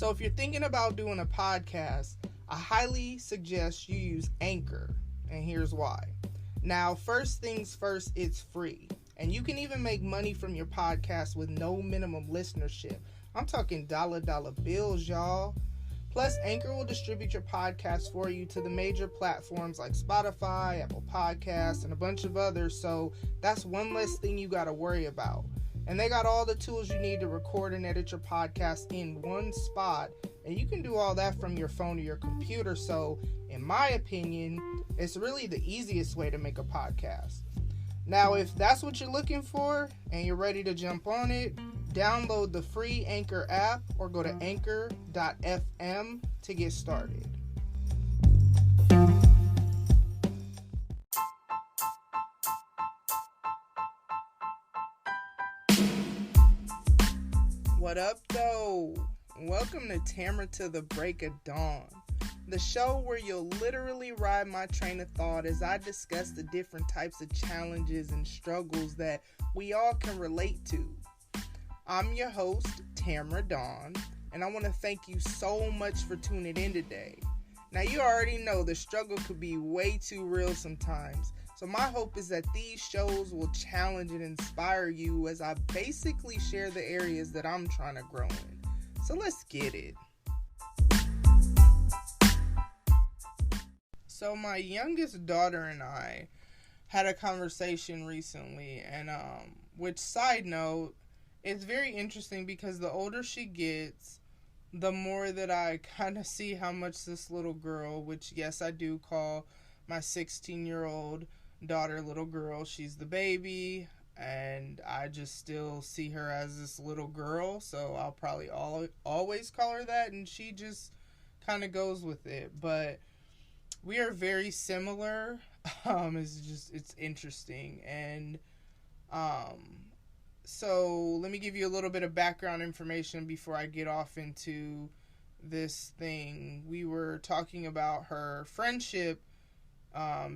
So if you're thinking about doing a podcast, I highly suggest you use Anchor, and here's why. Now, first things first, it's free, and you can even make money from your podcast with no minimum listenership. I'm talking dollar bills, y'all. Plus, Anchor will distribute your podcast for you to the major platforms like Spotify, Apple Podcasts, and a bunch of others, so that's one less thing you got to worry about. And they got all the tools you need to record and edit your podcast in one spot, and you can do all that from your phone or your computer, so in my opinion, it's really the easiest way to make a podcast. Now, if that's what you're looking for, and you're ready to jump on it, download the free Anchor app or go to anchor.fm to get started. What up, though? Welcome to Tamara to the Break of Dawn, the show where you'll literally ride my train of thought as I discuss the different types of challenges and struggles that we all can relate to. I'm your host, Tamara Dawn, and I want to thank you so much for tuning in today. Now, you already know the struggle could be way too real sometimes, so my hope is that these shows will challenge and inspire you as I basically share the areas that I'm trying to grow in. So let's get it. So my youngest daughter and I had a conversation recently, and which, side note, it's very interesting because the older she gets, the more that I kind of see how much this little girl, which, yes, I do call my 16-year-old daughter little girl. She's the baby, and I just still see her as this little girl, so I'll probably always call her that, and she just kind of goes with it. But we are very similar. It's interesting, and so let me give you a little bit of background information before I get off into this thing. We were talking about her friendship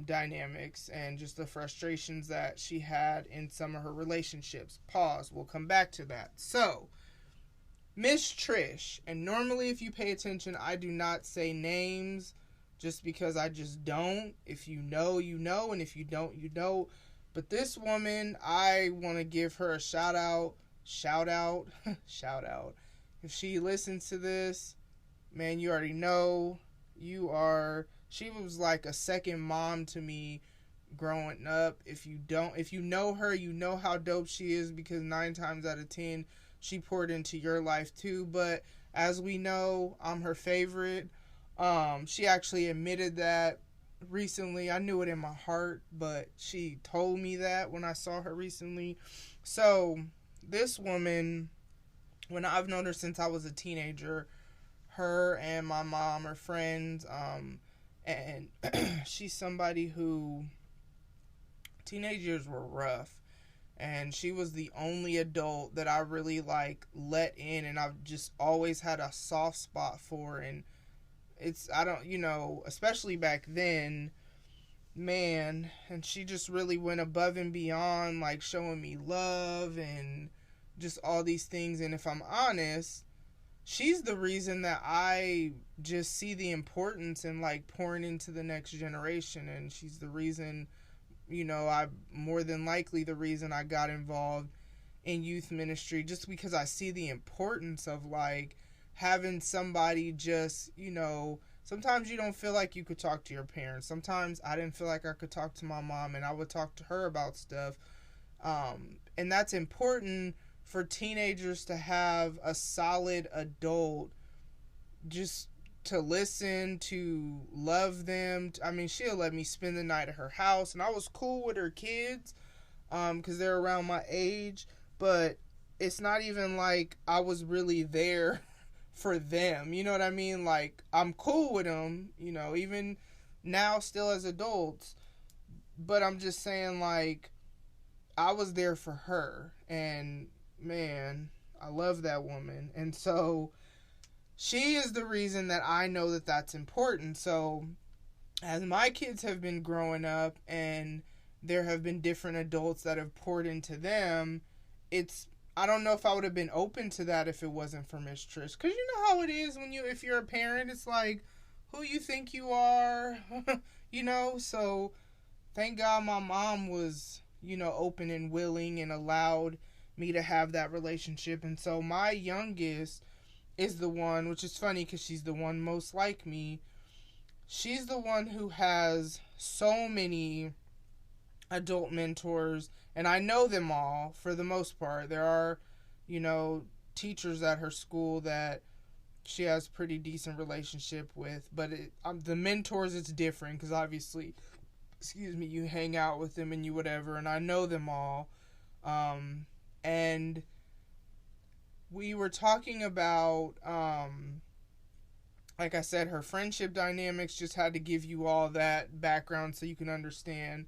dynamics and just the frustrations that she had in some of her relationships. Pause. We'll come back to that. So, Miss Trish, and normally if you pay attention, I do not say names just because I just don't. If you know, you know, and if you don't, you don't. But this woman, I want to give her a shout out. If she listens to this, man, you already know. She was like a second mom to me growing up. If you know her, you know how dope she is, because 9 times out of 10, she poured into your life too. But as we know, I'm her favorite. She actually admitted that recently. I knew it in my heart, but she told me that when I saw her recently. So this woman, when I've known her since I was a teenager, her and my mom are friends, and she's somebody who, teenage years were rough, and she was the only adult that I really let in, and I've just always had a soft spot for. And especially back then, man, and she just really went above and beyond, showing me love and just all these things. And if I'm honest, she's the reason that I just see the importance in pouring into the next generation. And she's the reason, more than likely the reason I got involved in youth ministry, just because I see the importance of having somebody just, sometimes you don't feel like you could talk to your parents. Sometimes I didn't feel like I could talk to my mom, and I would talk to her about stuff. And that's important for teenagers, to have a solid adult just to listen, to love them. I mean, she'll let me spend the night at her house, and I was cool with her kids because they're around my age, but it's not even like I was really there for them, you know what I mean? I'm cool with them, even now still as adults, but I'm just saying, I was there for her, and man, I love that woman. And so she is the reason that I know that that's important. So as my kids have been growing up and there have been different adults that have poured into them, I don't know if I would have been open to that if it wasn't for Miss Trish. Because you know how it is when if you're a parent, it's like, who you think you are, you know? So thank God my mom was, open and willing and allowed me to have that relationship. And so my youngest is the one, which is funny because she's the one most like me. She's the one who has so many adult mentors, and I know them all for the most part. There are, teachers at her school that she has pretty decent relationship with, but the mentors, it's different because obviously, you hang out with them and you whatever, and I know them all. And we were talking about, like I said, her friendship dynamics. Just had to give you all that background so you can understand.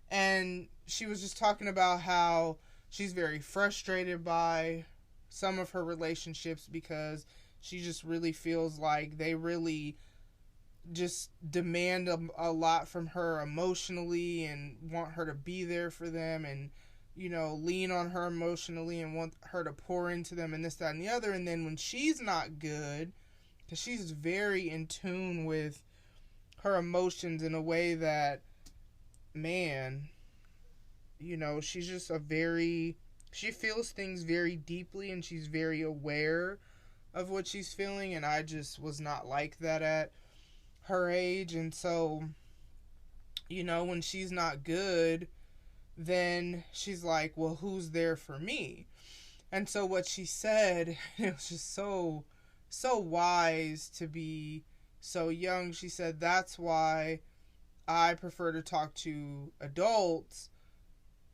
And she was just talking about how she's very frustrated by some of her relationships because she just really feels like they really just demand a lot from her emotionally and want her to be there for them and, lean on her emotionally and want her to pour into them and this, that, and the other. And then when she's not good, because she's very in tune with her emotions in a way that, man, she's just she feels things very deeply and she's very aware of what she's feeling, and I just was not like that at her age. And so, when she's not good, then she's like, well, who's there for me? And so what she said, it was just so wise to be so young. She said, that's why I prefer to talk to adults,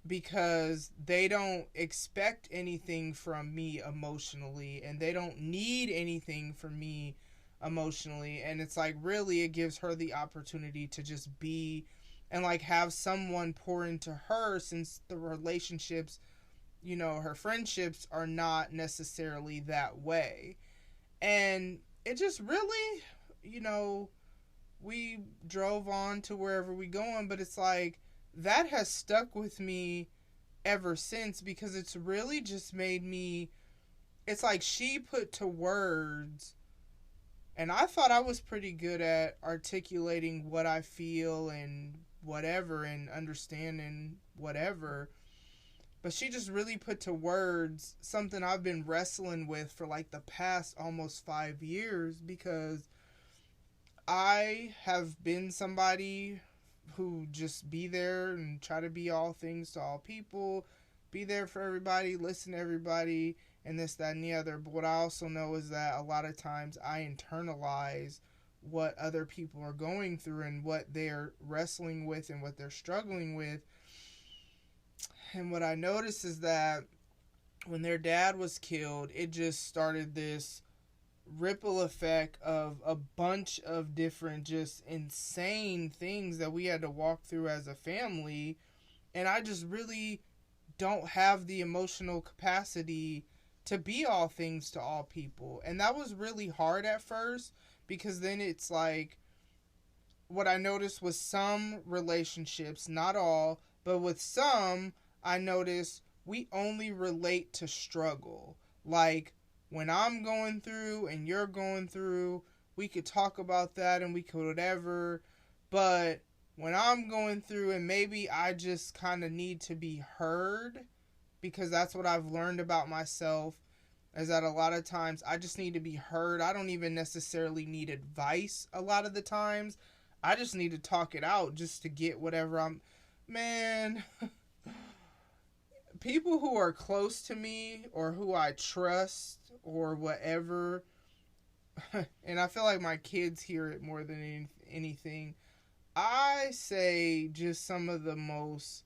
because they don't expect anything from me emotionally and they don't need anything from me emotionally. And it's like, really, it gives her the opportunity to just be and like have someone pour into her, since the relationships, her friendships are not necessarily that way. And it just really, we drove on to wherever we going, but it's like, that has stuck with me ever since, because it's really just made me, it's like she put to words, and I thought I was pretty good at articulating what I feel and whatever and understanding whatever, but she just really put to words something I've been wrestling with for like the past almost 5 years, because I have been somebody who just be there and try to be all things to all people, be there for everybody, listen to everybody, and this, that, and the other. But what I also know is that a lot of times I internalize what other people are going through and what they're wrestling with and what they're struggling with. And what I noticed is that when their dad was killed, it just started this ripple effect of a bunch of different just insane things that we had to walk through as a family. And I just really don't have the emotional capacity to be all things to all people. And that was really hard at first, because then it's like, what I noticed was some relationships, not all, but with some, I noticed we only relate to struggle. Like, when I'm going through and you're going through, we could talk about that and we could whatever. But when I'm going through and maybe I just kind of need to be heard, because that's what I've learned about myself, is that a lot of times I just need to be heard. I don't even necessarily need advice a lot of the times. I just need to talk it out just to get whatever man, people who are close to me or who I trust or whatever, and I feel like my kids hear it more than anything, I say just some of the most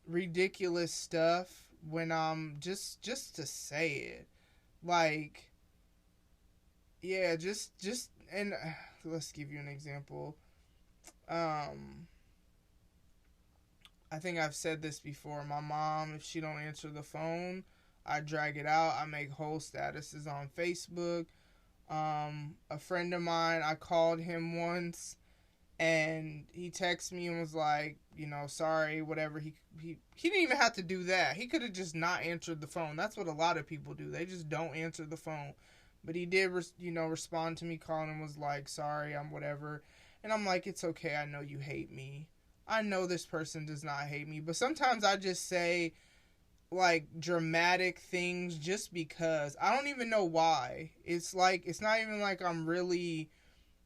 ridiculous stuff when I'm just to say it. Like, yeah, just and let's give you an example. I think I've said this before. My mom, if she don't answer the phone, I drag it out. I make whole statuses on Facebook. A friend of mine, I called him once, And he texted me and was like, sorry, whatever. He didn't even have to do that. He could have just not answered the phone. That's what a lot of people do. They just don't answer the phone. But he did, respond to me, calling and was like, sorry, I'm whatever. And I'm like, it's okay. I know you hate me. I know this person does not hate me. But sometimes I just say, like, dramatic things just because. I don't even know why. It's not even like I'm really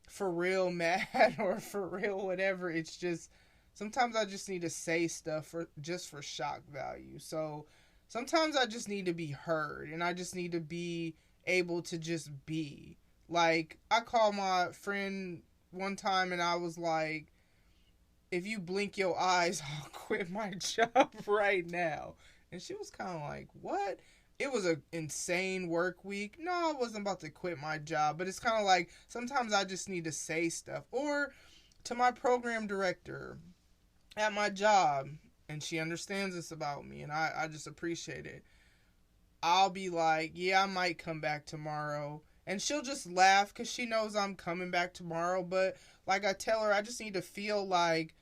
for real mad or for real whatever. It's just sometimes I just need to say stuff for shock value. So sometimes I just need to be heard, and I just need to be able to just be. Like, I called my friend one time and I was like, if you blink your eyes, I'll quit my job right now. And she was kind of like, what? It was an insane work week. No, I wasn't about to quit my job. But it's kind of like, sometimes I just need to say stuff. Or to my program director at my job, and she understands this about me, and I just appreciate it. I'll be like, yeah, I might come back tomorrow. And she'll just laugh because she knows I'm coming back tomorrow. But like I tell her, I just need to feel like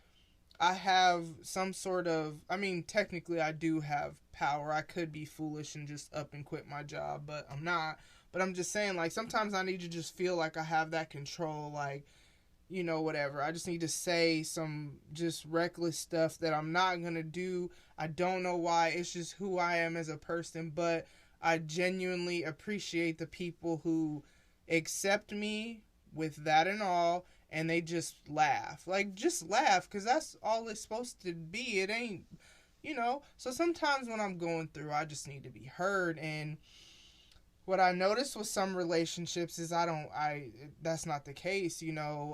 I have some sort of, technically I do have power. I could be foolish and just up and quit my job, but I'm not. But I'm just saying, like, sometimes I need to just feel like I have that control, like, whatever. I just need to say some just reckless stuff that I'm not going to do. I don't know why. It's just who I am as a person, but I genuinely appreciate the people who accept me with that and all, and they just laugh. Like, just laugh, because that's all it's supposed to be. It ain't, So sometimes when I'm going through, I just need to be heard. And what I noticed with some relationships is that's not the case.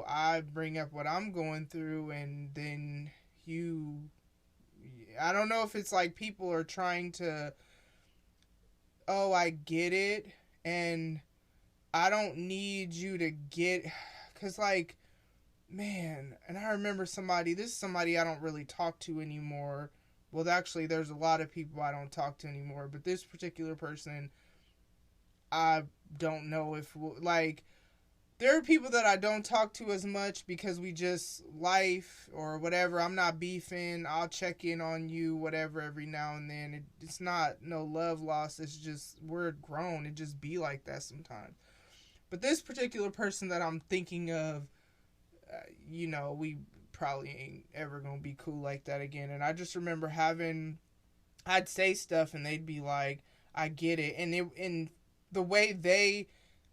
I bring up what I'm going through, and then I don't know if it's like people are trying to, oh, I get it, and I don't need you to get, because, like, man, and I remember this is somebody I don't really talk to anymore. Well, actually, there's a lot of people I don't talk to anymore, but this particular person, I don't know if, there are people that I don't talk to as much because we just life or whatever. I'm not beefing. I'll check in on you, whatever, every now and then. It's not no love lost. It's just, we're grown. It just be like that sometimes. But this particular person that I'm thinking of, we probably ain't ever gonna be cool like that again. And I just remember I'd say stuff and they'd be like, I get it. And the way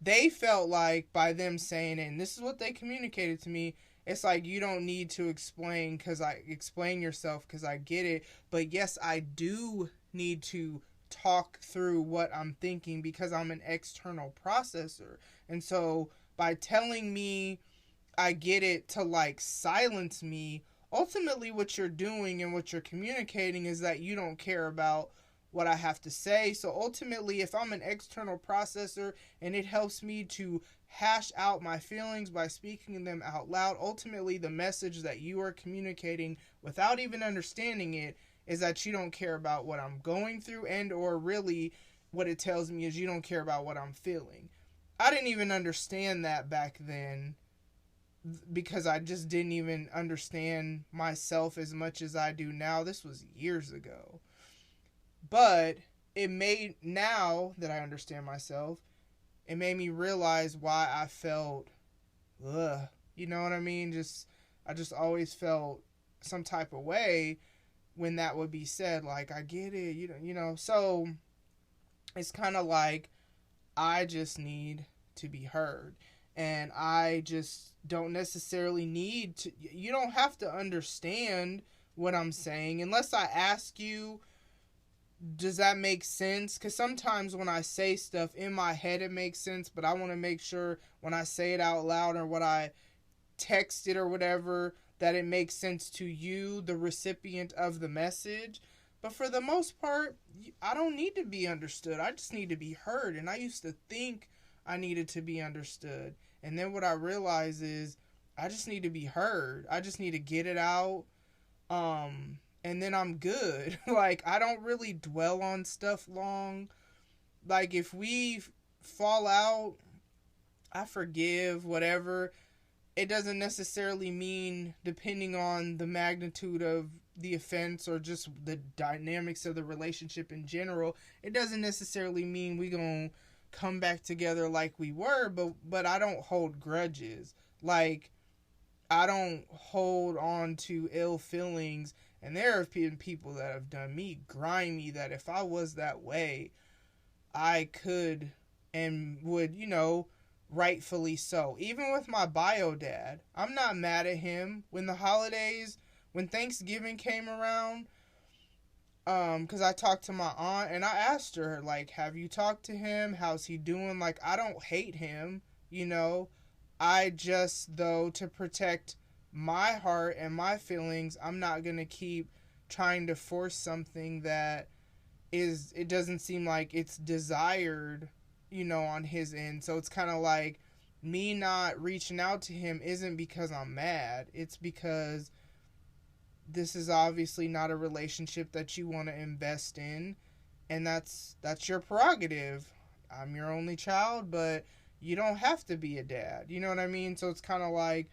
they felt like by them saying it, and this is what they communicated to me, it's like, you don't need to explain yourself because I get it. But yes, I do need to talk through what I'm thinking because I'm an external processor. And so by telling me I get it to, like, silence me, ultimately what you're doing and what you're communicating is that you don't care about what I have to say. So ultimately, if I'm an external processor and it helps me to hash out my feelings by speaking them out loud, ultimately the message that you are communicating without even understanding it is that you don't care about what I'm going through, and or really what it tells me is you don't care about what I'm feeling. I didn't even understand that back then because I just didn't even understand myself as much as I do now. This was years ago. But now that I understand myself, it made me realize why I felt, you know what I mean? I just always felt some type of way when that would be said, like, I get it, so it's kind of like, I just need to be heard. And I just don't necessarily need to, you don't have to understand what I'm saying unless I ask you, does that make sense? Because sometimes when I say stuff in my head, it makes sense, but I want to make sure when I say it out loud or when I text it or whatever, that it makes sense to you, the recipient of the message. But for the most part, I don't need to be understood. I just need to be heard. And I used to think I needed to be understood. And then what I realized is I just need to be heard. I just need to get it out. And then I'm good. Like, I don't really dwell on stuff long. Like, if we fall out, I forgive, whatever. it doesn't necessarily mean, depending on the magnitude of the offense or just the dynamics of the relationship in general, it doesn't necessarily mean we gonna come back together like we were, but I don't hold grudges. Like, I don't hold on to ill feelings, and there have been people that have done me grimy that if I was that way, I could and would, rightfully so. Even with my bio dad, I'm not mad at him. When the holidays, when Thanksgiving came around, because I talked to my aunt and I asked her, like, have you talked to him? How's he doing? Like, I don't hate him, I just, though, to protect my heart and my feelings, I'm not going to keep trying to force something that it doesn't seem like it's desired, on his end. So it's kind of like me not reaching out to him isn't because I'm mad. It's because this is obviously not a relationship that you want to invest in, and that's your prerogative. I'm your only child, but you don't have to be a dad. You know what I mean? So it's kind of like,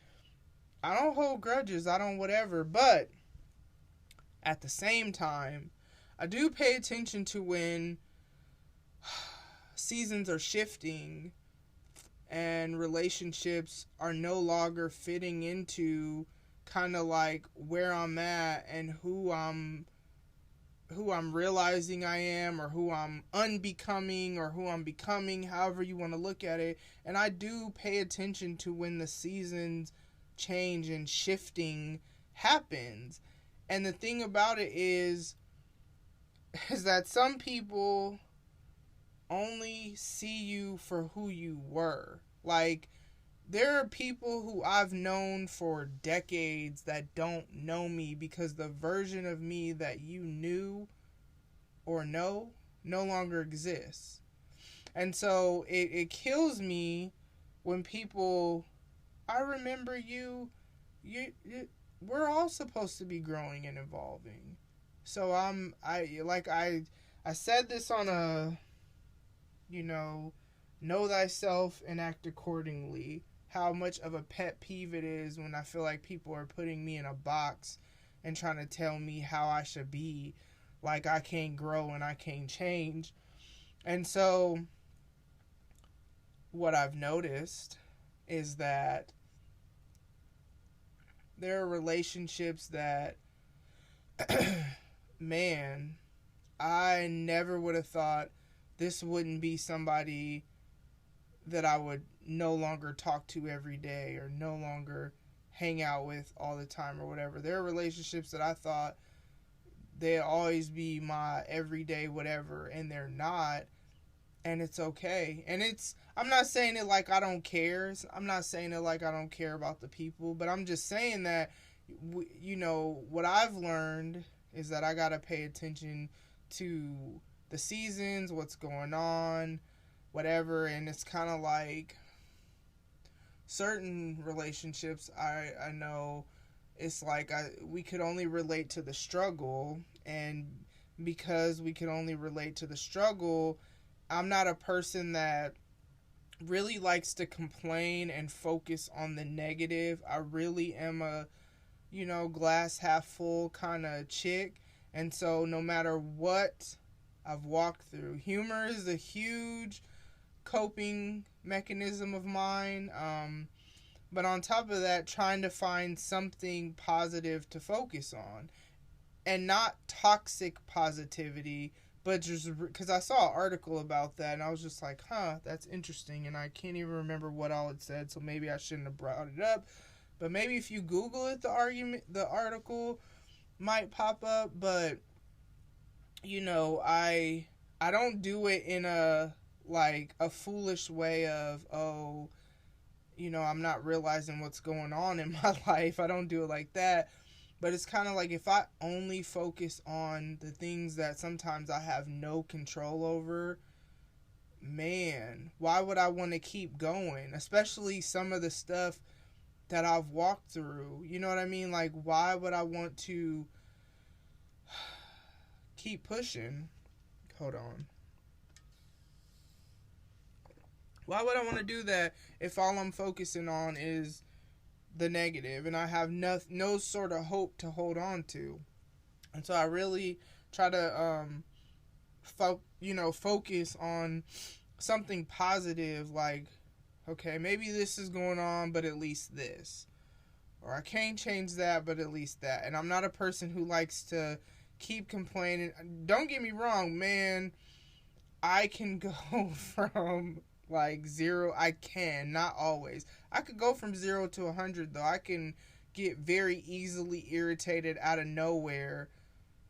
I don't hold grudges, I don't whatever, but at the same time, I do pay attention to when seasons are shifting and relationships are no longer fitting into kind of like where I'm at and who I'm realizing I am, or who I'm unbecoming, or who I'm becoming, however you want to look at it. And I do pay attention to when the seasons change and shifting happens. And the thing about it is that some people only see you for who you were. Like, there are people who I've known for decades that don't know me because the version of me that you knew or know no longer exists. And so it kills me when people, I remember you we're all supposed to be growing and evolving. So I said this on a, know thyself and act accordingly, how much of a pet peeve it is when I feel like people are putting me in a box and trying to tell me how I should be, like I can't grow and I can't change. And so what I've noticed is that there are relationships that, man, I never would have thought this wouldn't be somebody that I would no longer talk to every day or no longer hang out with all the time or whatever. There are relationships that I thought they'd always be my everyday whatever, and they're not, and it's okay. And I'm not saying it like I don't care. I'm not saying it like I don't care about the people, but I'm just saying that, what I've learned is that I gotta pay attention to the seasons, what's going on, whatever. And it's kind of like certain relationships, I know it's like we could only relate to the struggle, and because we can only relate to the struggle, I'm not a person that really likes to complain and focus on the negative. I really am a, glass half full kind of chick. And so no matter what I've walked through, humor is a huge coping mechanism of mine. But on top of that, trying to find something positive to focus on, and not toxic positivity, but just because I saw an article about that and I was just like, that's interesting, and I can't even remember what all it said, so maybe I shouldn't have brought it up. But maybe if you Google it, the article might pop up. But I don't do it in a foolish way of, I'm not realizing what's going on in my life. I don't do it like that. But it's kind of like, if I only focus on the things that sometimes I have no control over, man, why would I want to keep going? Especially some of the stuff that I've walked through. You know what I mean? Like, why would I want to keep pushing? Hold on. Why would I want to do that if all I'm focusing on is, the negative, and I have no sort of hope to hold on to. And so I really try to focus on something positive, like, okay, maybe this is going on, but at least this. Or I can't change that, but at least that. And I'm not a person who likes to keep complaining. Don't get me wrong, man. I can go from like 0. I can, not always. I could go from 0 to 100, though. I can get very easily irritated out of nowhere.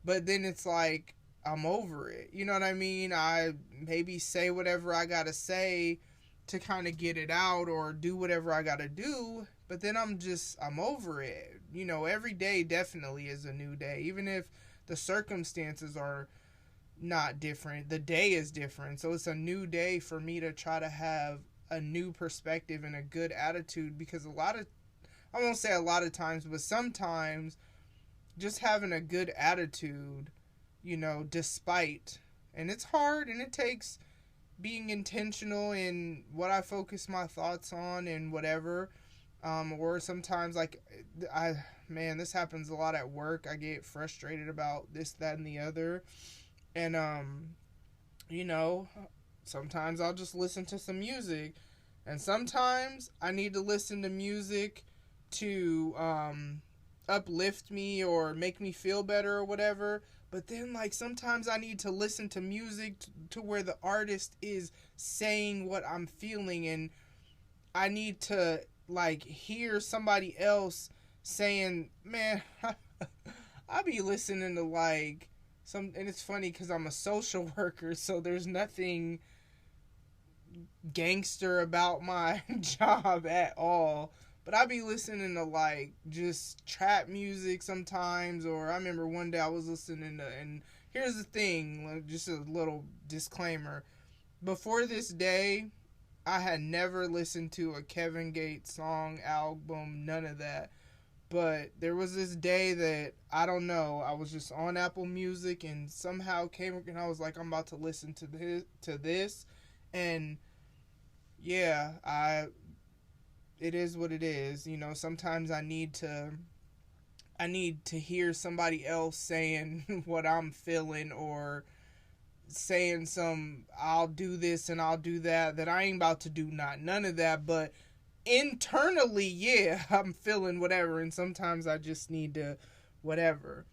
But then it's like, I'm over it. You know what I mean? I maybe say whatever I gotta say to kind of get it out, or do whatever I gotta do. But then I'm over it. You know, every day definitely is a new day. Even if the circumstances are not different, the day is different. So it's a new day for me to try to have a new perspective and a good attitude, because I won't say a lot of times, but sometimes just having a good attitude, you know, despite, and it's hard, and it takes being intentional in what I focus my thoughts on and whatever. Or sometimes, like, this happens a lot at work. I get frustrated about this, that, and the other. And, you know, sometimes I'll just listen to some music. And sometimes I need to listen to music to, uplift me or make me feel better or whatever. But then, like, sometimes I need to listen to music to where the artist is saying what I'm feeling, and I need to, like, hear somebody else saying, man, I be listening to, like, and it's funny because I'm a social worker, so there's nothing gangster about my job at all. But I be listening to, like, just trap music sometimes. Or I remember one day I was listening to, and here's the thing, just a little disclaimer. Before this day, I had never listened to a Kevin Gates song, album, none of that. But there was this day that, I don't know, I was just on Apple Music and somehow came, and I was like, I'm about to listen to this. And yeah, it is what it is. You know, sometimes I need to hear somebody else saying what I'm feeling, or saying I'll do this and I'll do that I ain't about to do none of that. But internally, yeah, I'm feeling whatever, and sometimes I just need to whatever.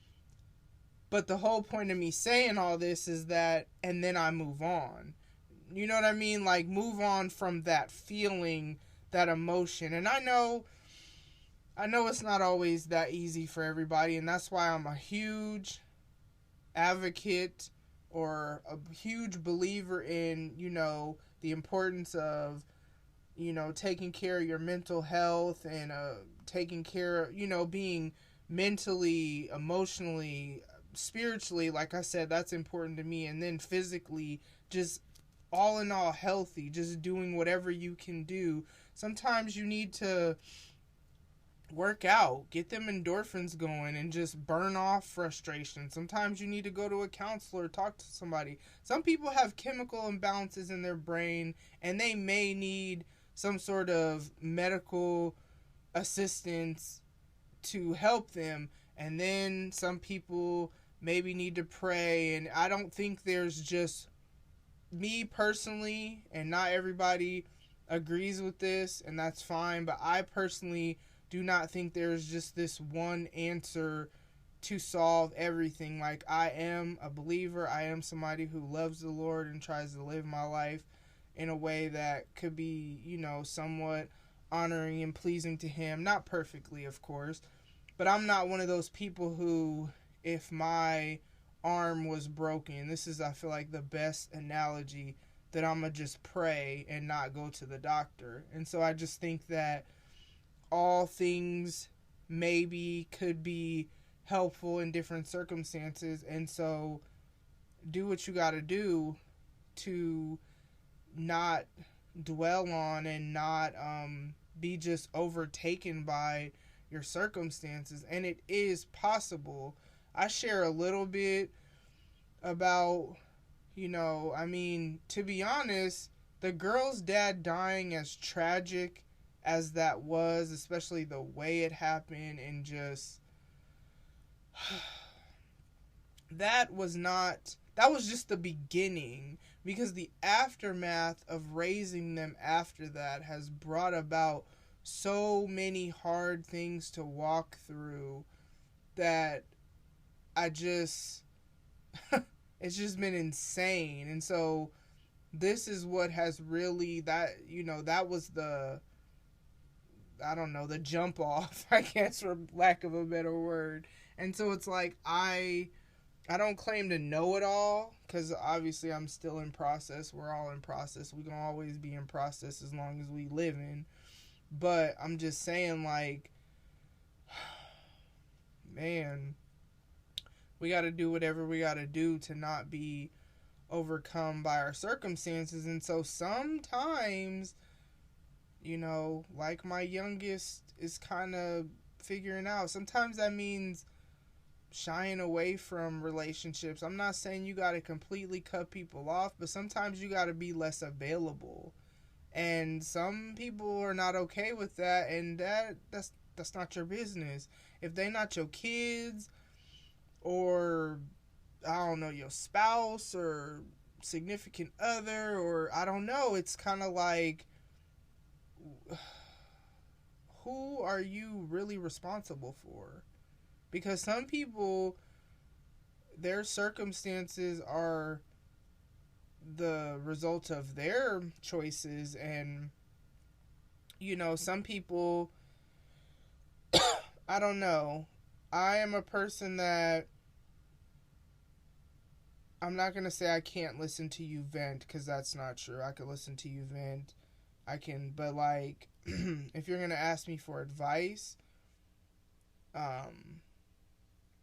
But the whole point of me saying all this is that, and then I move on. You know what I mean? Like, move on from that feeling, that emotion. And I know it's not always that easy for everybody, and that's why I'm a huge advocate, or a huge believer in, you know, the importance of, you know, taking care of your mental health, and taking care of, you know, being mentally, emotionally, spiritually, like I said, that's important to me. And then physically, just all in all healthy, just doing whatever you can do. Sometimes you need to work out, get them endorphins going, and just burn off frustration. Sometimes you need to go to a counselor, talk to somebody. Some people have chemical imbalances in their brain, and they may need some sort of medical assistance to help them. And then some people maybe need to pray. And I don't think there's just, me personally, and not everybody agrees with this, and that's fine, but I personally do not think there's just this one answer to solve everything. Like, I am a believer. I am somebody who loves the Lord and tries to live my life in a way that could be, you know, somewhat honoring and pleasing to Him. Not perfectly, of course, but I'm not one of those people who, if my arm was broken, this is, I feel like, the best analogy, that I'm going to just pray and not go to the doctor. And so I just think that all things maybe could be helpful in different circumstances. And so do what you got to do to not dwell on and not be just overtaken by your circumstances. And it is possible. I share a little bit about, you know, I mean, to be honest, the girl's dad dying, as tragic as that was, especially the way it happened, and just that was just the beginning, because the aftermath of raising them after that has brought about so many hard things to walk through that I just it's just been insane. And so this is what has really, that was the, I don't know, the jump off, I guess, for lack of a better word. And so it's like, I don't claim to know it all, because obviously I'm still in process. We're all in process. We're going to always be in process as long as we live in. But I'm just saying, like, man, we got to do whatever we got to do to not be overcome by our circumstances. And so sometimes, like my youngest is kind of figuring out, sometimes that means shying away from relationships. I'm not saying you got to completely cut people off, but sometimes you got to be less available. And some people are not okay with that, and that's not your business. If they not your kids, or I don't know, your spouse or significant other, or I don't know, it's kind of like, who are you really responsible for? Because some people, their circumstances are the result of their choices. And, some people, I don't know. I am a person that, I'm not going to say I can't listen to you vent, because that's not true. I could listen to you vent. I can, but like, if you're going to ask me for advice,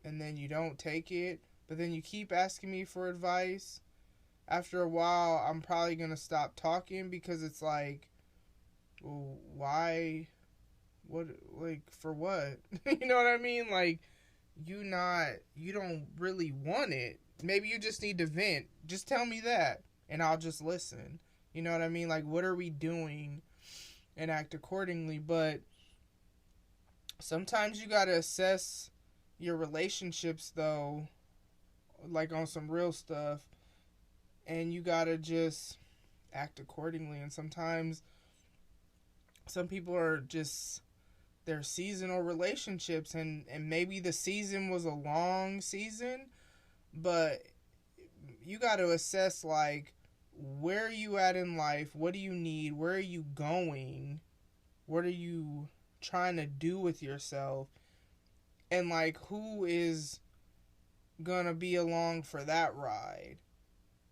and then you don't take it, but then you keep asking me for advice, after a while, I'm probably going to stop talking, because it's like, well, why? What, like, for what? You know what I mean? Like, you don't really want it. Maybe you just need to vent. Just tell me that, and I'll just listen. You know what I mean? Like, what are we doing? And act accordingly. But sometimes you gotta assess your relationships, though, like on some real stuff, and you gotta just act accordingly. And sometimes some people are just, they're seasonal relationships, and maybe the season was a long season, but you gotta assess, like, where are you at in life? What do you need? Where are you going? What are you trying to do with yourself? And, like, who is gonna be along for that ride?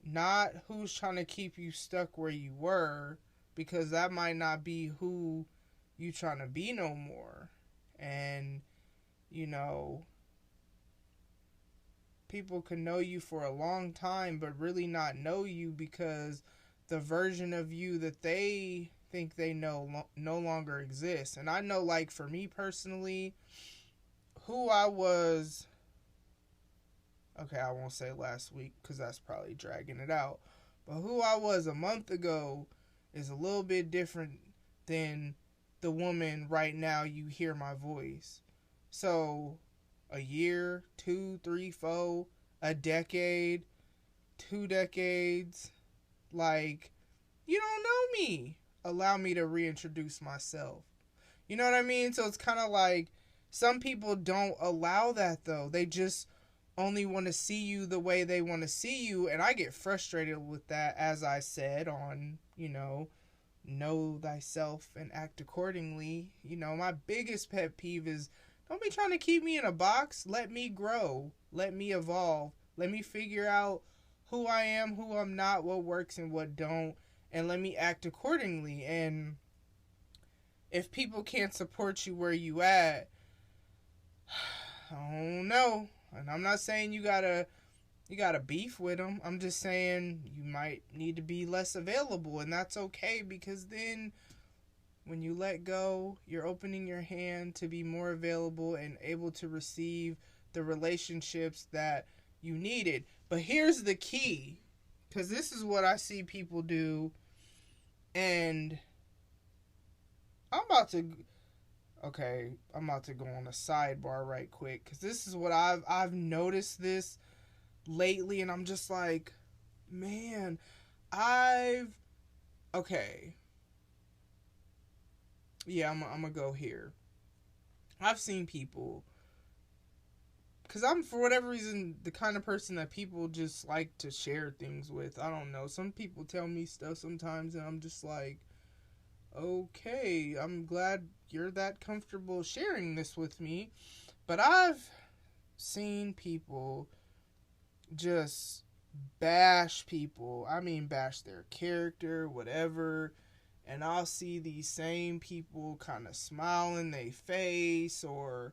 Not who's trying to keep you stuck where you were, because that might not be who you trying to be no more. And, people can know you for a long time, but really not know you, because the version of you that they think they know no longer exists. And I know, like, for me personally, who I was, okay, I won't say last week, because that's probably dragging it out, but who I was a month ago is a little bit different than the woman right now you hear my voice. So a year, 2, 3, 4, a decade, 2 decades, like, you don't know me. Allow me to reintroduce myself. You know what I mean? So it's kind of like, some people don't allow that, though. They just only want to see you the way they want to see you, and I get frustrated with that, as I said, on, know thyself and act accordingly. My biggest pet peeve is, don't be trying to keep me in a box. Let me grow. Let me evolve. Let me figure out who I am, who I'm not, what works and what don't, and let me act accordingly. And if people can't support you where you at, I don't know. And I'm not saying you gotta beef with them. I'm just saying you might need to be less available, and that's okay, because then when you let go, you're opening your hand to be more available and able to receive the relationships that you needed. But here's the key, because this is what I see people do, and I'm about to, okay, I'm about to go on a sidebar right quick, because this is what I've noticed this lately, and I'm just like, man, okay, yeah, I'm gonna go here. I've seen people, because I'm, for whatever reason, the kind of person that people just like to share things with. I don't know. Some people tell me stuff sometimes, and I'm just like, okay, I'm glad you're that comfortable sharing this with me. But I've seen people just bash people. I mean, bash their character, whatever. And I'll see these same people kind of smile in their face, or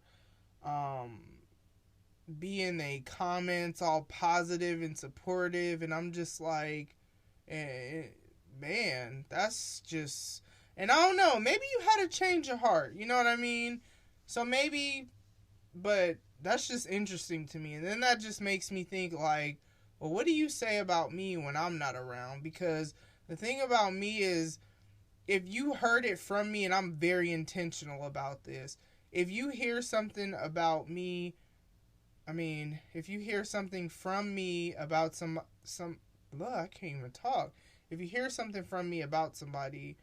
um, be in their comments all positive and supportive. And I'm just like, man, that's just. And I don't know, maybe you had a change of heart. You know what I mean? So maybe, but that's just interesting to me. And then that just makes me think, like, well, what do you say about me when I'm not around? Because the thing about me is, if you heard it from me, and I'm very intentional about this, if you hear something about me, I mean, if you hear something from me about I can't even talk. If you hear something from me about somebody,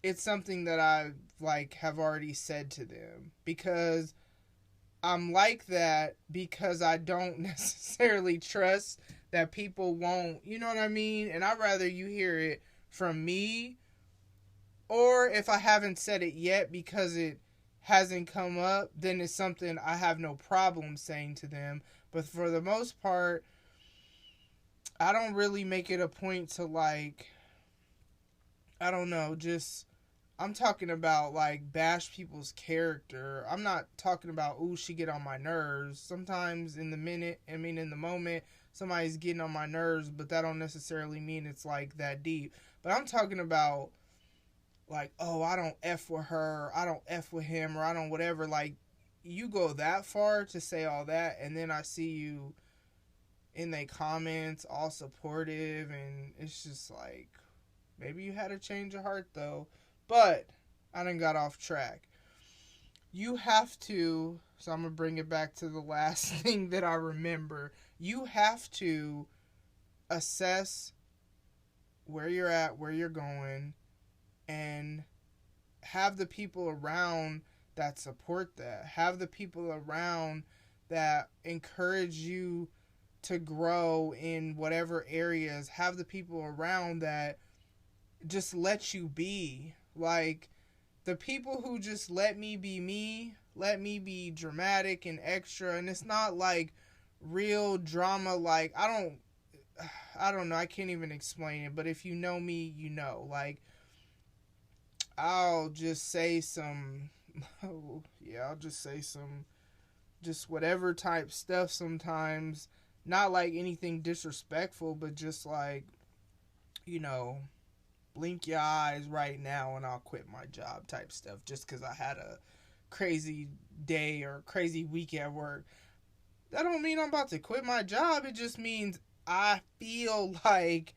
it's something that I, like, have already said to them, because I'm like that, because I don't necessarily trust that people won't, you know what I mean? And I'd rather you hear it from me, or if I haven't said it yet because it hasn't come up, then it's something I have no problem saying to them. But for the most part, I don't really make it a point to, like, I don't know, just, I'm talking about, like, bash people's character. I'm not talking about, ooh, she get on my nerves. Sometimes in the moment, somebody's getting on my nerves, but that don't necessarily mean it's, like, that deep. But I'm talking about, like, oh, I don't F with her, I don't F with him, or I don't whatever. Like, you go that far to say all that, and then I see you in the comments all supportive, and it's just like, maybe you had a change of heart, though. But I done got off track. You have to, so I'm going to bring it back to the last thing that I remember. You have to assess where you're at, where you're going, and have the people around that support that. Have the people around that encourage you to grow in whatever areas. Have the people around that just let you be. Like, the people who just let me be me, let me be dramatic and extra, and it's not like real drama. Like, I don't know, I can't even explain it, but if you know me, you know. Like, I'll just say some, I'll just say some, just whatever type stuff sometimes. Not like anything disrespectful, but just like, you know, blink your eyes right now and I'll quit my job type stuff, just because I had a crazy day or crazy week at work. That don't mean I'm about to quit my job. It just means I feel like,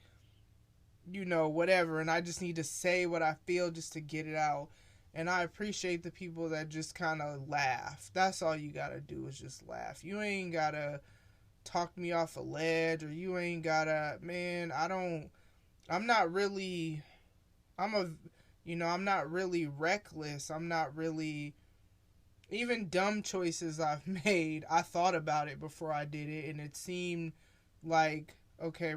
you know, whatever, and I just need to say what I feel just to get it out. And I appreciate the people that just kind of laugh. That's all you gotta do, is just laugh. You ain't gotta talk me off a ledge, or you ain't gotta, man, I'm not really reckless. I'm not really, even dumb choices I've made, I thought about it before I did it, and it seemed like, okay,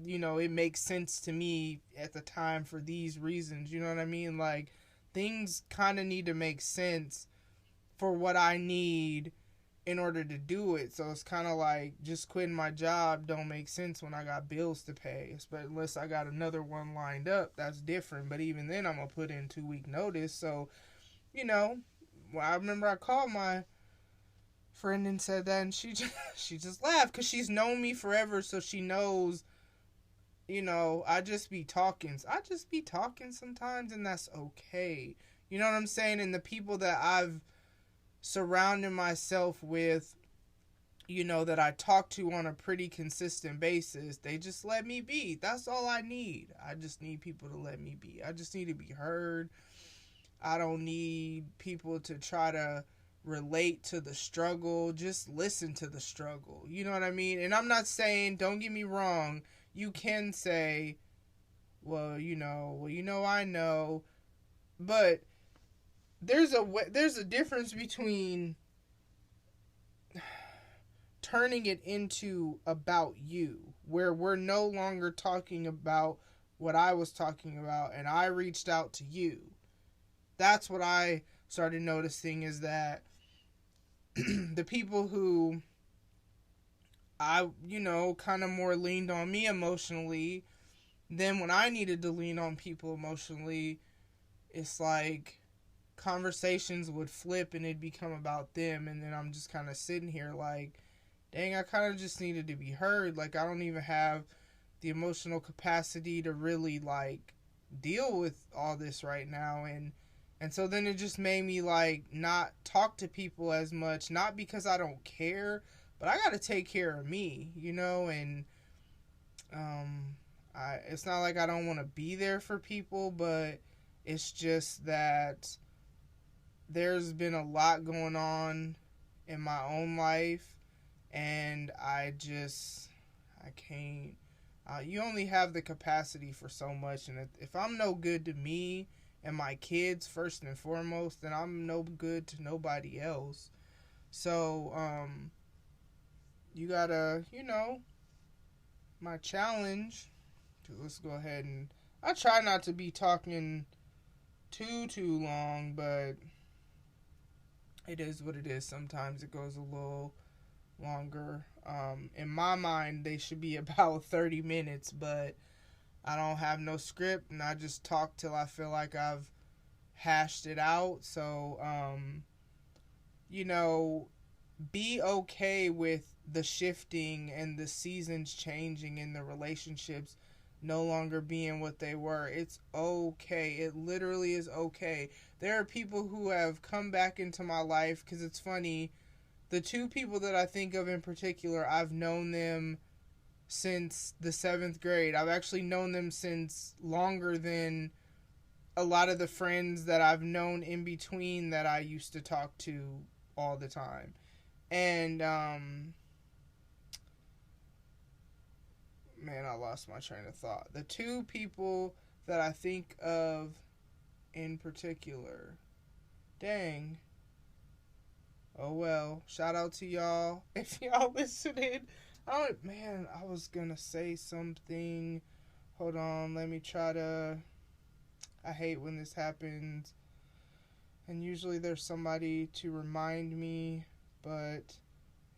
you know, it makes sense to me at the time for these reasons. You know what I mean? Like, things kind of need to make sense for what I need in order to do it. So it's kind of like, just quitting my job don't make sense when I got bills to pay. But unless I got another one lined up, that's different. But even then, I'm going to put in 2-week notice. So, you know, well, I remember I called my friend and said that, and she just laughed, because she's known me forever, so she knows, you know, I just be talking sometimes, and that's okay. You know what I'm saying? And the people that I've surrounded myself with, you know, that I talk to on a pretty consistent basis, they just let me be. That's all I need. I just need people to let me be. I just need to be heard. I don't need people to try to relate to the struggle. Just listen to the struggle. You know what I mean? And I'm not saying, don't get me wrong, you can say, well, I know, but there's a difference between turning it into about you, where we're no longer talking about what I was talking about and I reached out to you. That's what I started noticing, is that the people who I, kind of more leaned on me emotionally, then when I needed to lean on people emotionally, it's like conversations would flip and it'd become about them, and then I'm just kind of sitting here like, dang, I kind of just needed to be heard. Like, I don't even have the emotional capacity to really, like, deal with all this right now. And so then it just made me, like, not talk to people as much. Not because I don't care, but I got to take care of me, and it's not like I don't want to be there for people, but it's just that there's been a lot going on in my own life, and I can't. You only have the capacity for so much, and if I'm no good to me and my kids first and foremost, then I'm no good to nobody else. So, you gotta, my challenge. Let's go ahead and I try not to be talking too long, but it is what it is. Sometimes it goes a little longer. In my mind, they should be about 30 minutes, but I don't have no script, and I just talk till I feel like I've hashed it out. So, be okay with the shifting and the seasons changing and the relationships no longer being what they were. It's okay. It literally is okay. There are people who have come back into my life, because it's funny, the two people that I think of in particular, I've known them since the 7th grade. I've actually known them since longer than a lot of the friends that I've known in between that I used to talk to all the time. And, man, I lost my train of thought. The two people that I think of in particular, dang. Oh well, shout out to y'all if y'all listening. I was gonna say something. Hold on, let me try to. I hate when this happens, and usually there's somebody to remind me, but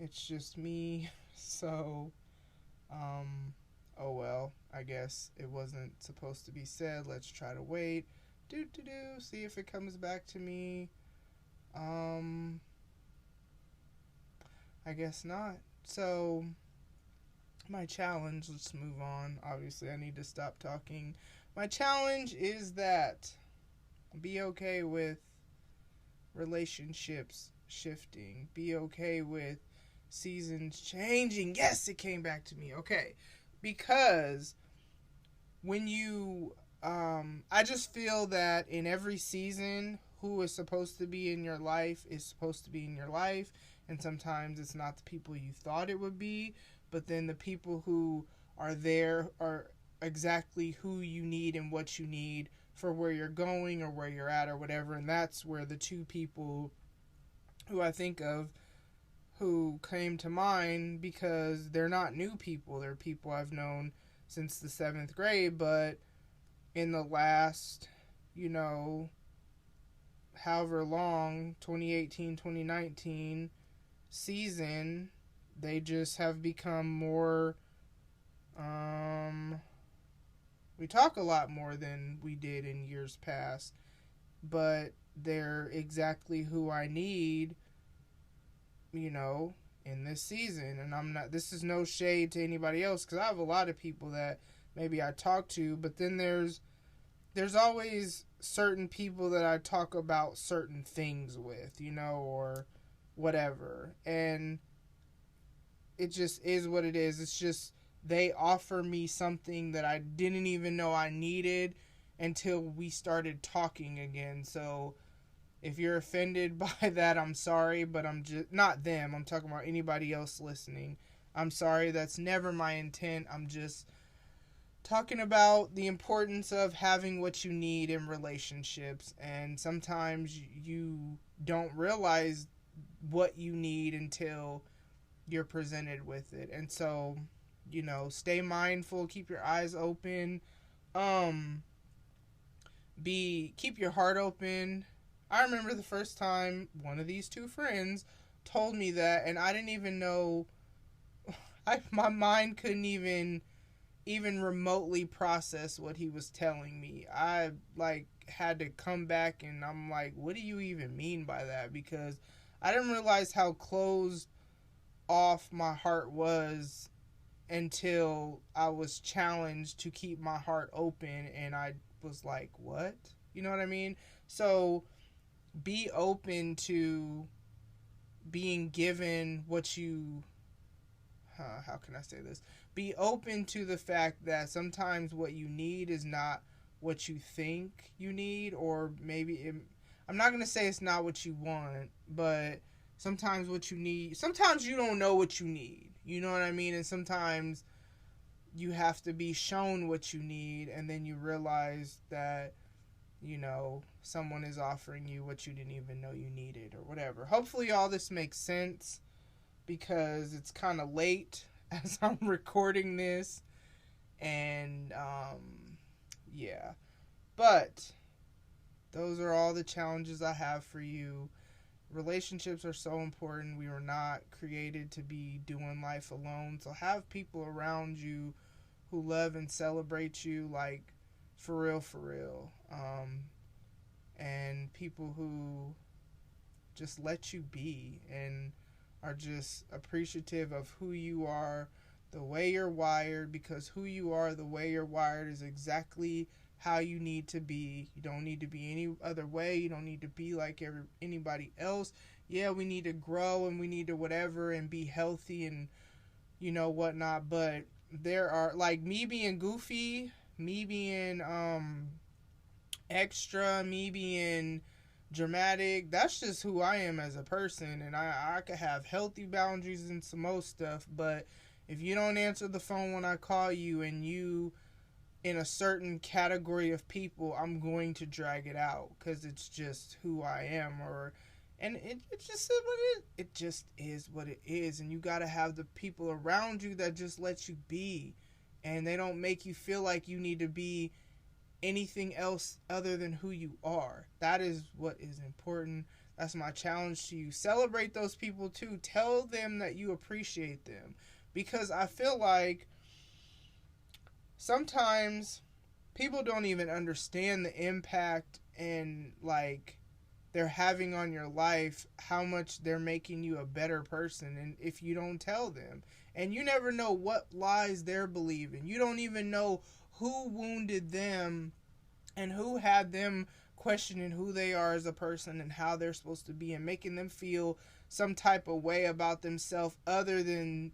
it's just me. So, oh well, I guess it wasn't supposed to be said. Let's try to wait. See if it comes back to me. I guess not. So, my challenge, let's move on. Obviously, I need to stop talking. My challenge is that be okay with relationships shifting. Be okay with seasons changing. Yes, it came back to me. Okay. Because when you, I just feel that in every season, who is supposed to be in your life is supposed to be in your life. And sometimes it's not the people you thought it would be, but then the people who are there are exactly who you need and what you need for where you're going or where you're at or whatever. And that's where the two people who I think of who came to mind, because they're not new people. They're people I've known since the 7th grade, but in the last, however long, 2018, 2019 season, they just have become more, we talk a lot more than we did in years past, but they're exactly who I need, in this season. And this is no shade to anybody else, because I have a lot of people that maybe I talk to, but then there's always certain people that I talk about certain things with, or whatever. And it just is what it is. It's just they offer me something that I didn't even know I needed, until we started talking again. So if you're offended by that, I'm sorry, but I'm just not them. I'm talking about anybody else listening. I'm sorry. That's never my intent. I'm just talking about the importance of having what you need in relationships. And sometimes you don't realize what you need until you're presented with it. And so, stay mindful, keep your eyes open, keep your heart open. I remember the first time one of these two friends told me that, and I didn't even know, my mind couldn't even remotely process what he was telling me. I had to come back, and I'm like, what do you even mean by that? Because I didn't realize how closed off my heart was until I was challenged to keep my heart open, and I was like, what? You know what I mean? So be open to being given what you how can I say this? Be open to the fact that sometimes what you need is not what you think you need, or I'm not going to say it's not what you want, but sometimes what you need, sometimes you don't know what you need. You know what I mean? And sometimes you have to be shown what you need, and then you realize that, someone is offering you what you didn't even know you needed, or whatever. Hopefully all this makes sense, because it's kind of late as I'm recording this, and yeah, but those are all the challenges I have for you. Relationships are so important. We were not created to be doing life alone, so have people around you who love and celebrate you, like, for real, and people who just let you be and are just appreciative of who you are, the way you're wired, because who you are, the way you're wired is exactly how you need to be. You don't need to be any other way. You don't need to be like anybody else. Yeah, we need to grow and we need to whatever and be healthy and whatnot, but there are, like, me being goofy, me being extra, me being dramatic, that's just who I am as a person, and I could have healthy boundaries and some most stuff, but if you don't answer the phone when I call you and you in a certain category of people, I'm going to drag it out, because it's just who I am, and it just is what it is. It just is what it is, and you gotta have the people around you that just let you be, and they don't make you feel like you need to be anything else other than who you are. That is what is important. That's my challenge to you. Celebrate those people too. Tell them that you appreciate them, because I feel like sometimes people don't even understand the impact and, like, they're having on your life, how much they're making you a better person, and if you don't tell them, and you never know what lies they're believing. You don't even know who wounded them and who had them questioning who they are as a person and how they're supposed to be, and making them feel some type of way about themselves other than,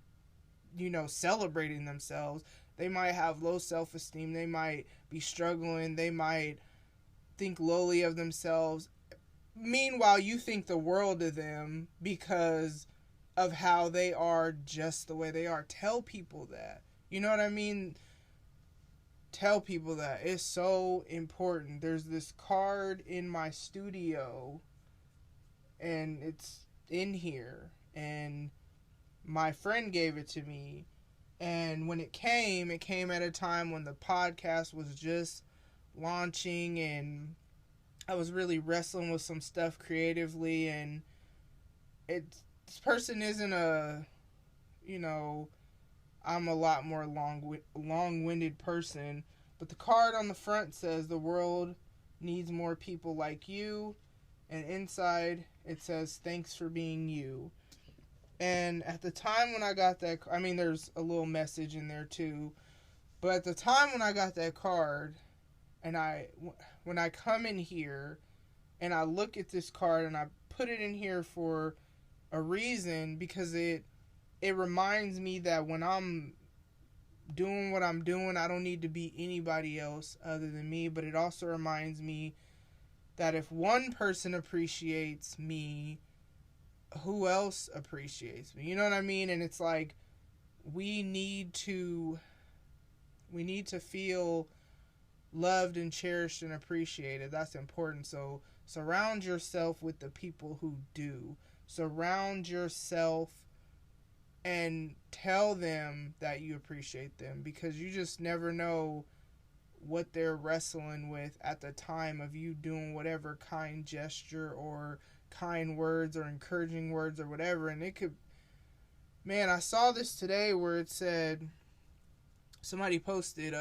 celebrating themselves. They might have low self-esteem. They might be struggling. They might think lowly of themselves. Meanwhile, you think the world of them because of how they are just the way they are. Tell people that. You know what I mean? Tell people that. It's so important. There's this card in my studio, and it's in here, and my friend gave it to me, and when it came at a time when the podcast was just launching, and I was really wrestling with some stuff creatively, and this person isn't I'm a lot more long-winded person, but the card on the front says, "The world needs more people like you," and inside it says, "Thanks for being you." And at the time when I got that, there's a little message in there too, but at the time when I got that card, and when I come in here and I look at this card, and I put it in here for a reason, because it reminds me that when I'm doing what I'm doing, I don't need to be anybody else other than me. But it also reminds me that if one person appreciates me, who else appreciates me? You know what I mean? And it's like, we need to feel loved and cherished and appreciated. That's important. So surround yourself with the people who do. Surround yourself and tell them that you appreciate them, because you just never know what they're wrestling with at the time of you doing whatever kind gesture or kind words or encouraging words or whatever. And it could, man, I saw this today where it said, somebody posted,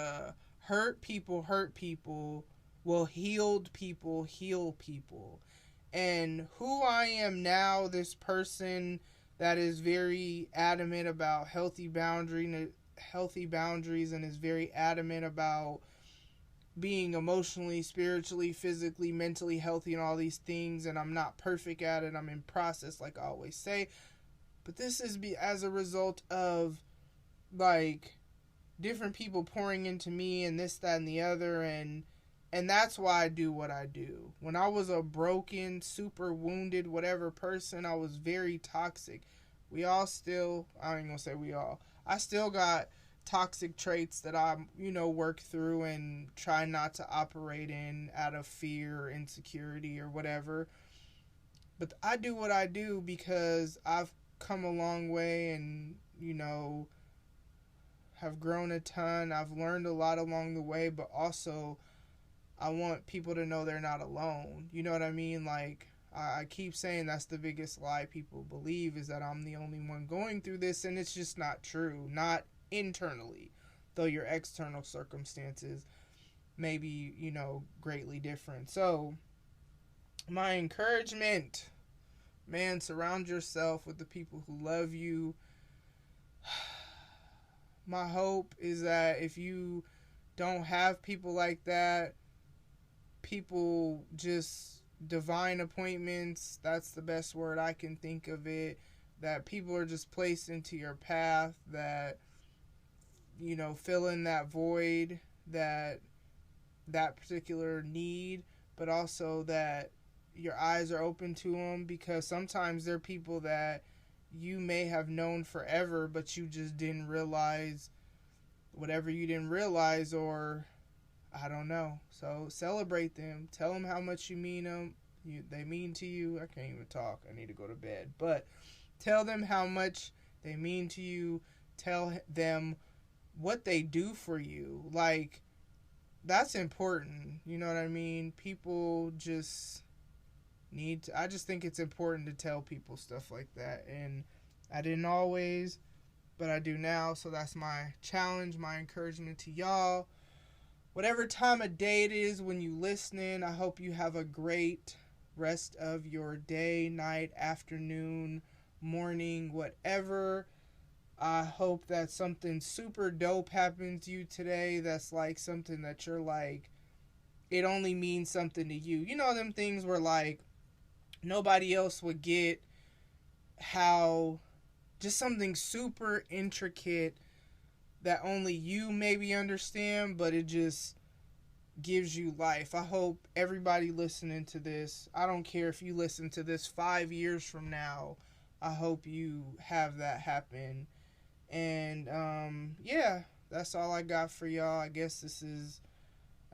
hurt people, will healed people heal people. And who I am now, this person that is very adamant about healthy boundaries and is very adamant about being emotionally, spiritually, physically, mentally healthy and all these things. And I'm not perfect at it. I'm in process, like I always say. But this is as a result of, like, different people pouring into me and this, that, and the other. And that's why I do what I do. When I was a broken, super wounded, whatever person, I was very toxic. We all still, I ain't gonna say we all, I still got toxic traits that I, work through and try not to operate in out of fear or insecurity or whatever. But I do what I do because I've come a long way and, have grown a ton. I've learned a lot along the way, but also I want people to know they're not alone. You know what I mean? Like, I keep saying that's the biggest lie people believe, is that I'm the only one going through this, and it's just not true. Not internally, though your external circumstances may be, greatly different. So, my encouragement, man, surround yourself with the people who love you. My hope is that if you don't have people like that, people just, divine appointments, that's the best word I can think of it, that people are just placed into your path that, fill in that void, that particular need, but also that your eyes are open to them, because sometimes they're people that you may have known forever, but you just didn't realize whatever you didn't realize, or I don't know. So celebrate them. Tell them how much you mean them. They mean to you. I can't even talk. I need to go to bed. But tell them how much they mean to you. Tell them what they do for you. Like, that's important. You know what I mean? People just need to, I just think it's important to tell people stuff like that. And I didn't always, but I do now. So that's my challenge, my encouragement to y'all. Whatever time of day it is when you listening, I hope you have a great rest of your day, night, afternoon, morning, whatever. I hope that something super dope happens to you today. That's like something that you're like, it only means something to you. You know, them things where like nobody else would get, how just something super intricate that only you maybe understand, but it just gives you life. I hope everybody listening to this, I don't care if you listen to this 5 years from now, I hope you have that happen. And yeah, that's all I got for y'all. I guess this is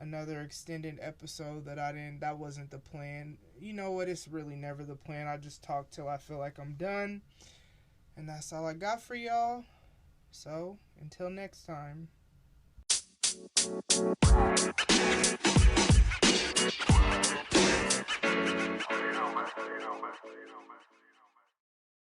another extended episode that wasn't the plan. You know what, it's really never the plan. I just talk till I feel like I'm done. And that's all I got for y'all. So, until next time.